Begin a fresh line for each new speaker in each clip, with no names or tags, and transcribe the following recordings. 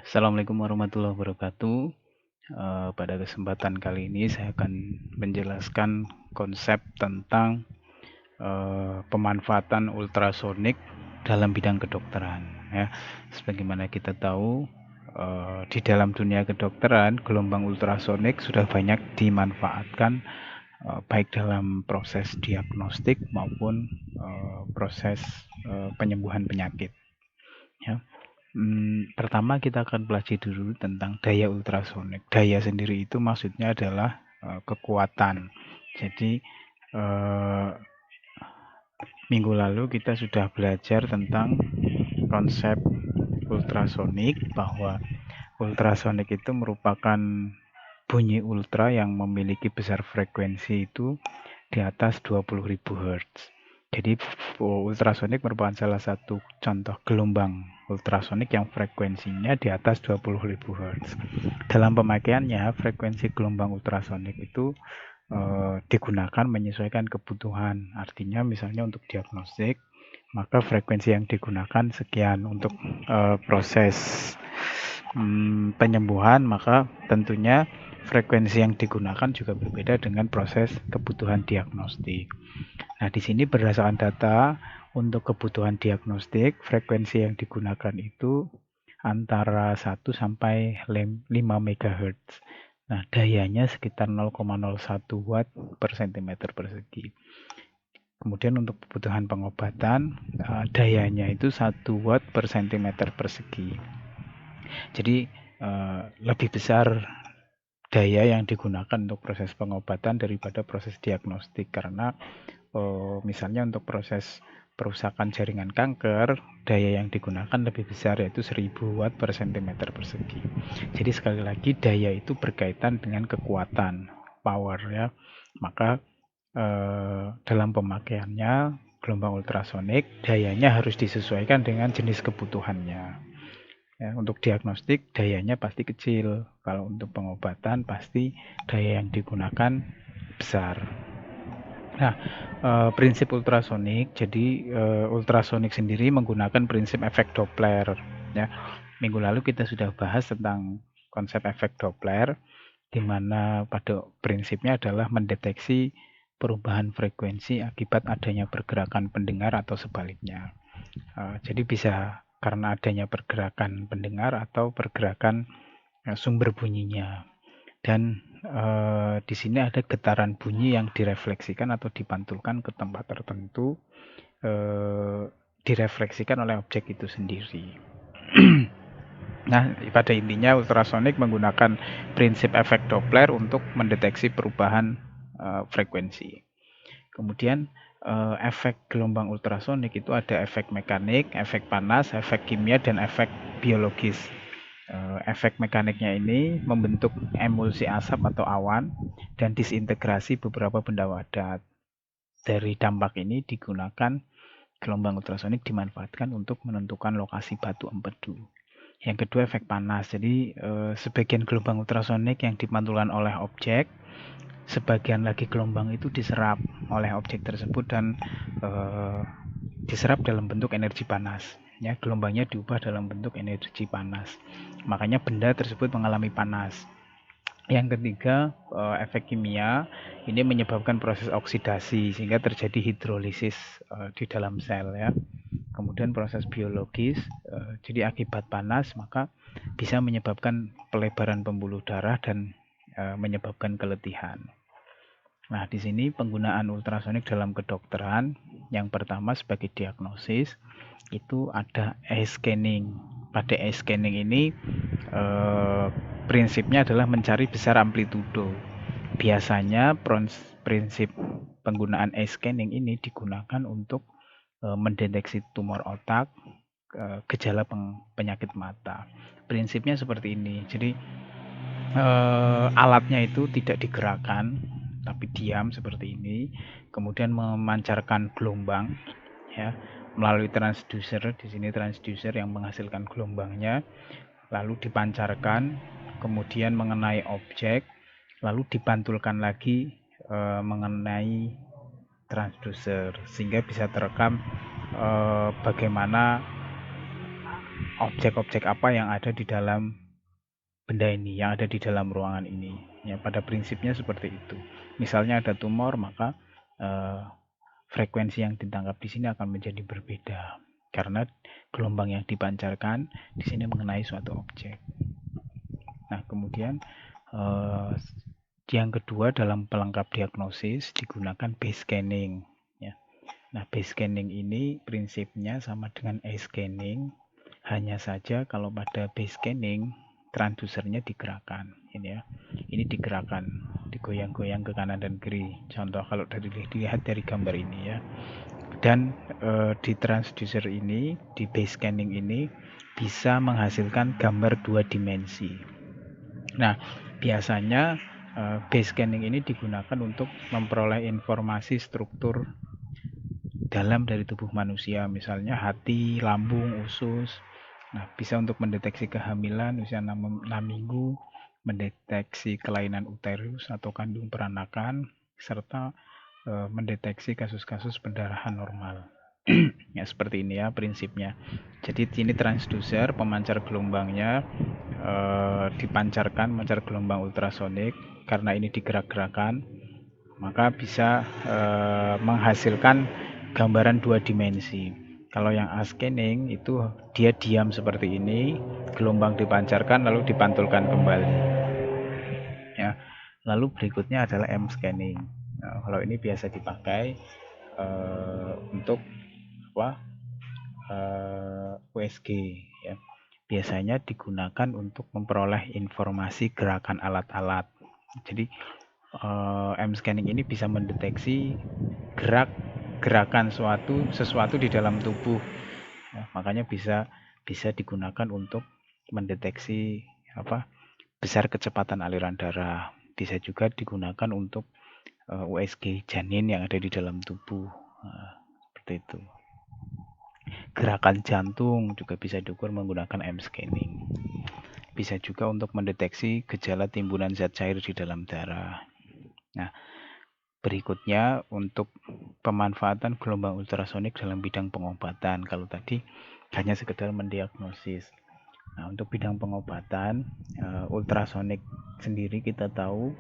Assalamualaikum warahmatullahi wabarakatuh. Pada kesempatan kali ini saya akan menjelaskan konsep tentang pemanfaatan ultrasonik dalam bidang kedokteran. Ya, sebagaimana kita tahu, di dalam dunia kedokteran, gelombang ultrasonik sudah banyak dimanfaatkan baik dalam proses diagnostik maupun proses penyembuhan penyakit. Ya. Pertama kita akan pelajari dulu tentang daya ultrasonik. Daya sendiri itu maksudnya adalah kekuatan. Jadi minggu lalu kita sudah belajar tentang konsep ultrasonik, bahwa ultrasonik itu merupakan bunyi ultra yang memiliki besar frekuensi itu di atas 20.000 Hz. Jadi ultrasonik merupakan salah satu contoh gelombang ultrasonik yang frekuensinya di atas 20.000 Hz. Dalam pemakaiannya, frekuensi gelombang ultrasonik itu digunakan menyesuaikan kebutuhan. Artinya misalnya untuk diagnostik, maka frekuensi yang digunakan sekian. Untuk proses penyembuhan, maka tentunya frekuensi yang digunakan juga berbeda dengan proses kebutuhan diagnostik. Nah, di sini berdasarkan data untuk kebutuhan diagnostik, frekuensi yang digunakan itu antara 1 sampai 5 MHz. Nah, dayanya sekitar 0,01 watt per cm persegi. Kemudian untuk kebutuhan pengobatan, dayanya itu 1 watt per cm persegi. Jadi lebih besar daya yang digunakan untuk proses pengobatan daripada proses diagnostik, karena misalnya untuk proses perusakan jaringan kanker, daya yang digunakan lebih besar, yaitu 1000 watt per cm persegi. Jadi sekali lagi, daya itu berkaitan dengan kekuatan, power ya. Maka dalam pemakaiannya gelombang ultrasonik, dayanya harus disesuaikan dengan jenis kebutuhannya. Ya, untuk diagnostik dayanya pasti kecil, kalau untuk pengobatan pasti daya yang digunakan besar. Nah, prinsip ultrasonik, jadi ultrasonik sendiri menggunakan prinsip efek Doppler. Ya, minggu lalu kita sudah bahas tentang konsep efek Doppler, di mana pada prinsipnya adalah mendeteksi perubahan frekuensi akibat adanya pergerakan pendengar atau sebaliknya. Jadi bisa karena adanya pergerakan pendengar atau pergerakan sumber bunyinya. Dan di sini ada getaran bunyi yang direfleksikan atau dipantulkan ke tempat tertentu, direfleksikan oleh objek itu sendiri. Nah, pada intinya ultrasonik menggunakan prinsip efek Doppler untuk mendeteksi perubahan frekuensi. Kemudian efek gelombang ultrasonik itu ada efek mekanik, efek panas, efek kimia, dan efek biologis. Efek mekaniknya ini membentuk emulsi asap atau awan dan disintegrasi beberapa benda padat. Dari dampak ini digunakan gelombang ultrasonik dimanfaatkan untuk menentukan lokasi batu empedu. Yang kedua, efek panas. Jadi sebagian gelombang ultrasonik yang dipantulkan oleh objek, sebagian lagi gelombang itu diserap oleh objek tersebut dan diserap dalam bentuk energi panas. Ya, gelombangnya diubah dalam bentuk energi panas. Makanya benda tersebut mengalami panas. Yang ketiga, efek kimia ini menyebabkan proses oksidasi sehingga terjadi hidrolisis di dalam sel ya. Kemudian proses biologis, jadi akibat panas maka bisa menyebabkan pelebaran pembuluh darah dan menyebabkan keletihan. Nah, di sini penggunaan ultrasonik dalam kedokteran, yang pertama sebagai diagnosis itu ada e-scanning. Pada e-scanning ini prinsipnya adalah mencari besar amplitudo. Biasanya prinsip penggunaan e-scanning ini digunakan untuk mendeteksi tumor otak, gejala penyakit mata. Prinsipnya seperti ini. Jadi alatnya itu tidak digerakkan tapi diam seperti ini, kemudian memancarkan gelombang ya melalui transducer. Di sini transducer yang menghasilkan gelombangnya, lalu dipancarkan, kemudian mengenai objek, lalu dipantulkan lagi mengenai transducer sehingga bisa terekam bagaimana objek-objek apa yang ada di dalam benda ini, yang ada di dalam ruangan ini. Ya, pada prinsipnya seperti itu. Misalnya ada tumor, maka frekuensi yang ditangkap di sini akan menjadi berbeda karena gelombang yang dipancarkan di sini mengenai suatu objek. Nah, kemudian yang kedua dalam pelengkap diagnosis digunakan base scanning. Ya. Nah, base scanning ini prinsipnya sama dengan eye scanning, hanya saja kalau pada base scanning transdusernya digerakkan. Ini digerakkan, digoyang-goyang ke kanan dan kiri. Contoh kalau dilihat dari gambar ini ya. Dan di transducer ini, di base scanning ini bisa menghasilkan gambar 2 dimensi. Nah, biasanya base scanning ini digunakan untuk memperoleh informasi struktur dalam dari tubuh manusia, misalnya hati, lambung, usus. Nah, bisa untuk mendeteksi kehamilan usia 6 minggu, mendeteksi kelainan uterus atau kandung peranakan, serta mendeteksi kasus-kasus pendarahan normal. Ya, seperti ini ya prinsipnya. Jadi ini transducer, pemancar gelombangnya dipancarkan mancar gelombang ultrasonik. Karena ini digerak-gerakan, maka bisa menghasilkan gambaran 2 dimensi. Kalau yang eye scanning itu dia diam seperti ini, gelombang dipancarkan lalu dipantulkan kembali. Ya. Lalu berikutnya adalah M scanning. Nah, kalau ini biasa dipakai untuk USG ya. Biasanya digunakan untuk memperoleh informasi gerakan alat-alat. Jadi M scanning ini bisa mendeteksi gerakan sesuatu di dalam tubuh. Ya, makanya bisa digunakan untuk mendeteksi besar kecepatan aliran darah. Bisa juga digunakan untuk USG janin yang ada di dalam tubuh. Seperti itu. Gerakan jantung juga bisa diukur menggunakan M scanning. Bisa juga untuk mendeteksi gejala timbunan zat cair di dalam darah. Nah, berikutnya untuk pemanfaatan gelombang ultrasonik dalam bidang pengobatan. Kalau tadi hanya sekedar mendiagnosis. Nah, untuk bidang pengobatan, ultrasonik sendiri kita tahu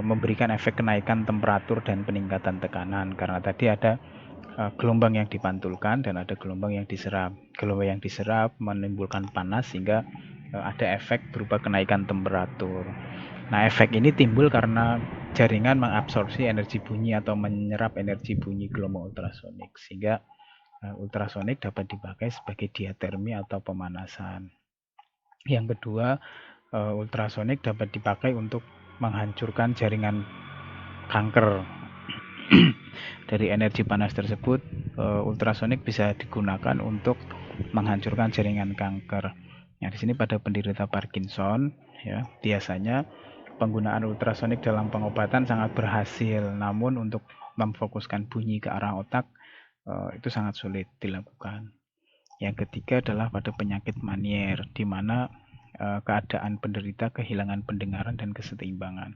memberikan efek kenaikan temperatur dan peningkatan tekanan. Karena tadi ada gelombang yang dipantulkan dan ada gelombang yang diserap. Gelombang yang diserap menimbulkan panas sehingga ada efek berupa kenaikan temperatur. Nah, efek ini timbul karena jaringan mengabsorpsi energi bunyi atau menyerap energi bunyi gelombang ultrasonik, sehingga ultrasonik dapat dipakai sebagai diatermi atau pemanasan. Yang kedua, ultrasonik dapat dipakai untuk menghancurkan jaringan kanker. Dari energi panas tersebut, ultrasonik bisa digunakan untuk menghancurkan jaringan kanker. Nah, di sini pada penderita Parkinson, ya, biasanya penggunaan ultrasonik dalam pengobatan sangat berhasil. Namun untuk memfokuskan bunyi ke arah otak itu sangat sulit dilakukan. Yang ketiga adalah pada penyakit Meniere, di mana keadaan penderita kehilangan pendengaran dan keseimbangan.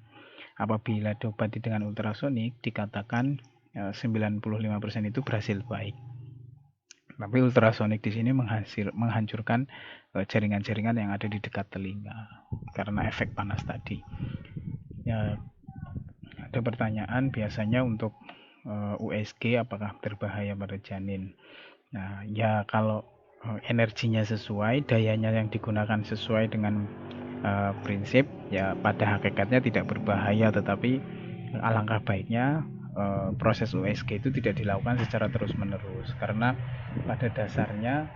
Apabila diobati dengan ultrasonik, dikatakan 95% itu berhasil baik. Tapi ultrasonik di sini menghancurkan jaringan-jaringan yang ada di dekat telinga karena efek panas tadi. Ya, ada pertanyaan biasanya untuk USG apakah berbahaya pada janin? Nah, ya kalau energinya sesuai, dayanya yang digunakan sesuai dengan prinsip, ya pada hakikatnya tidak berbahaya, tetapi alangkah baiknya proses USG itu tidak dilakukan secara terus-menerus karena pada dasarnya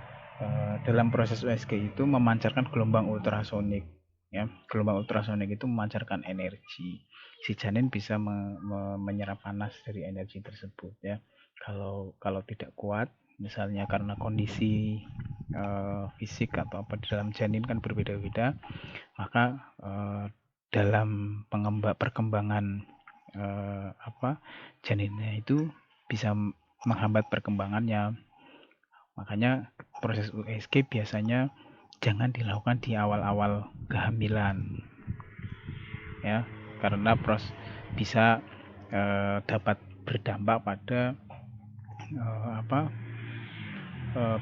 dalam proses USG itu memancarkan gelombang ultrasonik. Ya, gelombang ultrasonik itu memancarkan energi. Si janin bisa menyerap panas dari energi tersebut ya. Kalau tidak kuat, misalnya karena kondisi fisik atau apa di dalam janin kan berbeda-beda, maka dalam perkembangan janinnya itu bisa menghambat perkembangannya. Makanya proses USG biasanya jangan dilakukan di awal-awal kehamilan, ya, karena bisa dapat berdampak pada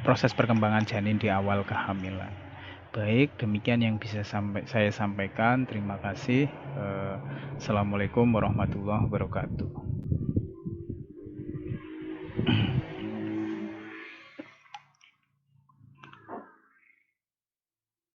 proses perkembangan janin di awal kehamilan. Baik, demikian yang bisa saya sampaikan. Terima kasih. Assalamualaikum warahmatullahi wabarakatuh.